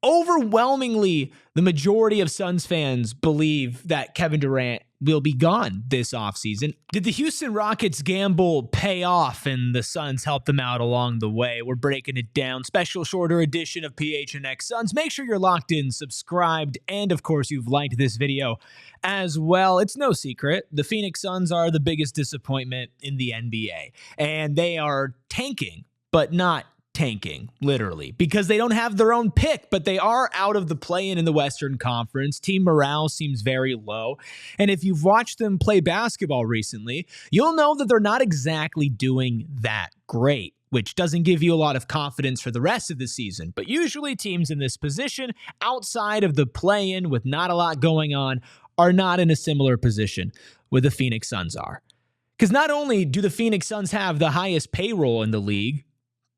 overwhelmingly, the majority of Suns fans believe that Kevin Durant will be gone this offseason. Did the Houston Rockets gamble pay off and the Suns help them out along the way? We're breaking it down. Special shorter edition of PHNX Suns. Make sure you're locked in, subscribed, and of course you've liked this video as well. It's no secret. The Phoenix Suns are the biggest disappointment in the NBA, and they are tanking, but not tanking, literally, because they don't have their own pick, but they are out of the play-in the Western Conference. Team morale seems very low, and if you've watched them play basketball recently, you'll know that they're not exactly doing that great, which doesn't give you a lot of confidence for the rest of the season. But usually teams in this position, outside of the play-in with not a lot going on, are not in a similar position where the Phoenix Suns are. Because not only do the Phoenix Suns have the highest payroll in the league,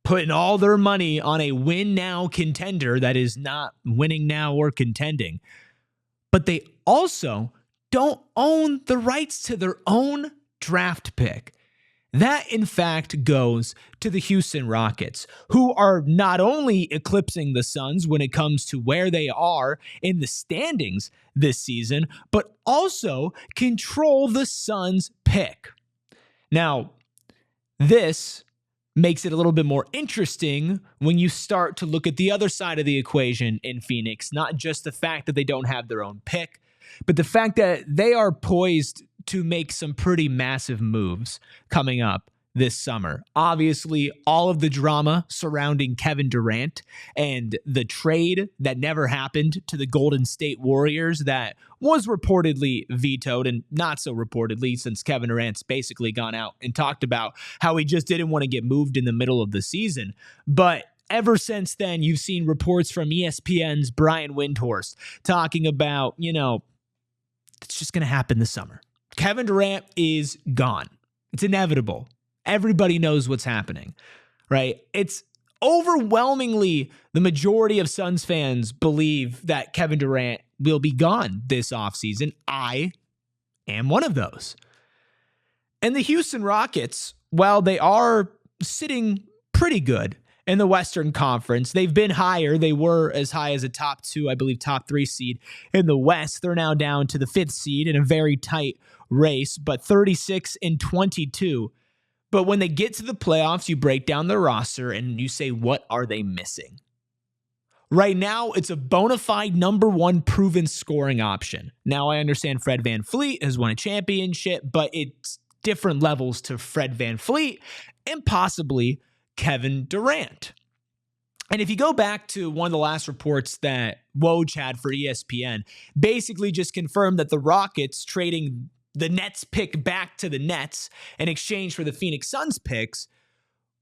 putting all their money on a win-now contender that is not winning now or contending, but they also don't own the rights to their own draft pick. That, in fact, goes to the Houston Rockets, who are not only eclipsing the Suns when it comes to where they are in the standings this season, but also control the Suns' pick. Now, this makes it a little bit more interesting when you start to look at the other side of the equation in Phoenix, not just the fact that they don't have their own pick, but the fact that they are poised to make some pretty massive moves coming up this summer. Obviously, all of the drama surrounding Kevin Durant and the trade that never happened to the Golden State Warriors that was reportedly vetoed, and not so reportedly since Kevin Durant's basically gone out and talked about how he just didn't want to get moved in the middle of the season. But ever since then, you've seen reports from ESPN's Brian Windhorst talking about, it's just going to happen this summer. Kevin Durant is gone. It's inevitable. Everybody knows what's happening, right? It's overwhelmingly the majority of Suns fans believe that Kevin Durant will be gone this offseason. I am one of those. And the Houston Rockets, while they are sitting pretty good in the Western Conference, they've been higher. They were as high as a top 2, I believe top 3 seed in the West. They're now down to the 5th seed in a very tight race, but 36-22. But when they get to the playoffs, you break down their roster and you say, what are they missing? Right now, it's a bona fide number 1 proven scoring option. Now, I understand Fred VanVleet has won a championship, but it's different levels to Fred VanVleet and possibly Kevin Durant. And if you go back to one of the last reports that Woj had for ESPN, basically just confirmed that the Rockets trading the Nets pick back to the Nets in exchange for the Phoenix Suns picks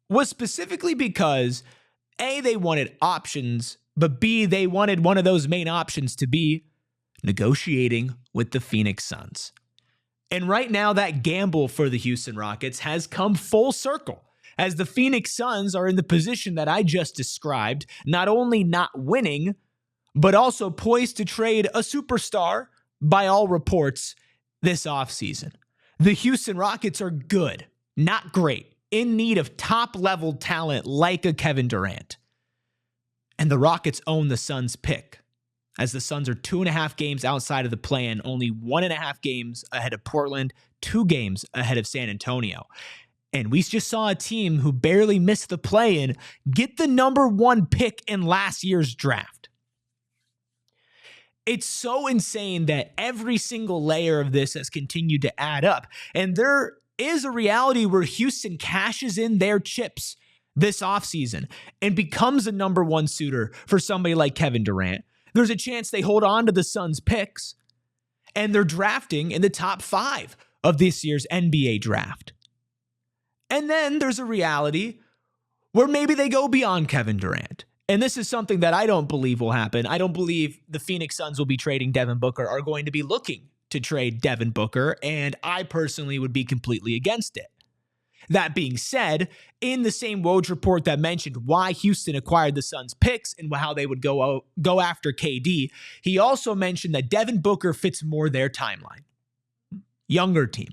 was specifically because A, they wanted options, but B, they wanted one of those main options to be negotiating with the Phoenix Suns. And right now, that gamble for the Houston Rockets has come full circle, as the Phoenix Suns are in the position that I just described, not only not winning, but also poised to trade a superstar, by all reports, this offseason. The Houston Rockets are good, not great, in need of top-level talent like a Kevin Durant. And the Rockets own the Suns' pick, as the Suns are 2.5 games outside of the play-in, only 1.5 games ahead of Portland, 2 games ahead of San Antonio. And we just saw a team who barely missed the play-in get the number 1 pick in last year's draft. It's so insane that every single layer of this has continued to add up. And there is a reality where Houston cashes in their chips this offseason and becomes a number 1 suitor for somebody like Kevin Durant. There's a chance they hold on to the Suns' picks, and they're drafting in the top 5 of this year's NBA draft. And then there's a reality where maybe they go beyond Kevin Durant. And this is something that I don't believe will happen. I don't believe the Phoenix Suns will be trading Devin Booker, are going to be looking to trade Devin Booker, and I personally would be completely against it. That being said, in the same Woj report that mentioned why Houston acquired the Suns' picks and how they would go after KD, he also mentioned that Devin Booker fits more their timeline. Younger team.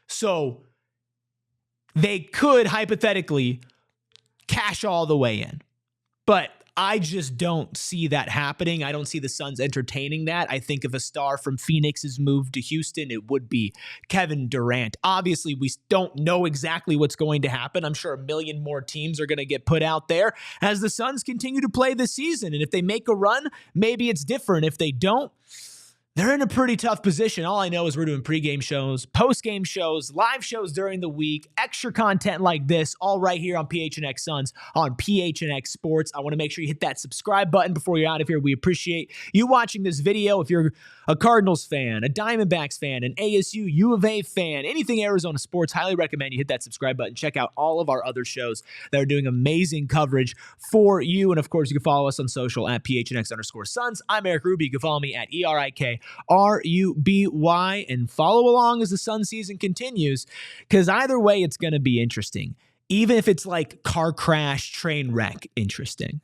So they could hypothetically cash all the way in. But I just don't see that happening. I don't see the Suns entertaining that. I think if a star from Phoenix is moved to Houston, it would be Kevin Durant. Obviously, we don't know exactly what's going to happen. I'm sure a million more teams are going to get put out there as the Suns continue to play this season. And if they make a run, maybe it's different. If they don't, they're in a pretty tough position. All I know is we're doing pregame shows, postgame shows, live shows during the week, extra content like this, all right here on PHNX Suns on PHNX Sports. I want to make sure you hit that subscribe button before you're out of here. We appreciate you watching this video. If you're a Cardinals fan, a Diamondbacks fan, an ASU, U of A fan, anything Arizona sports, highly recommend you hit that subscribe button. Check out all of our other shows that are doing amazing coverage for you. And of course, you can follow us on social at PHNX_Suns. I'm Eric Ruby. You can follow me at ERIKRUBY, and follow along as the Sun season continues, because either way, it's going to be interesting. Even if it's like car crash, train wreck, interesting.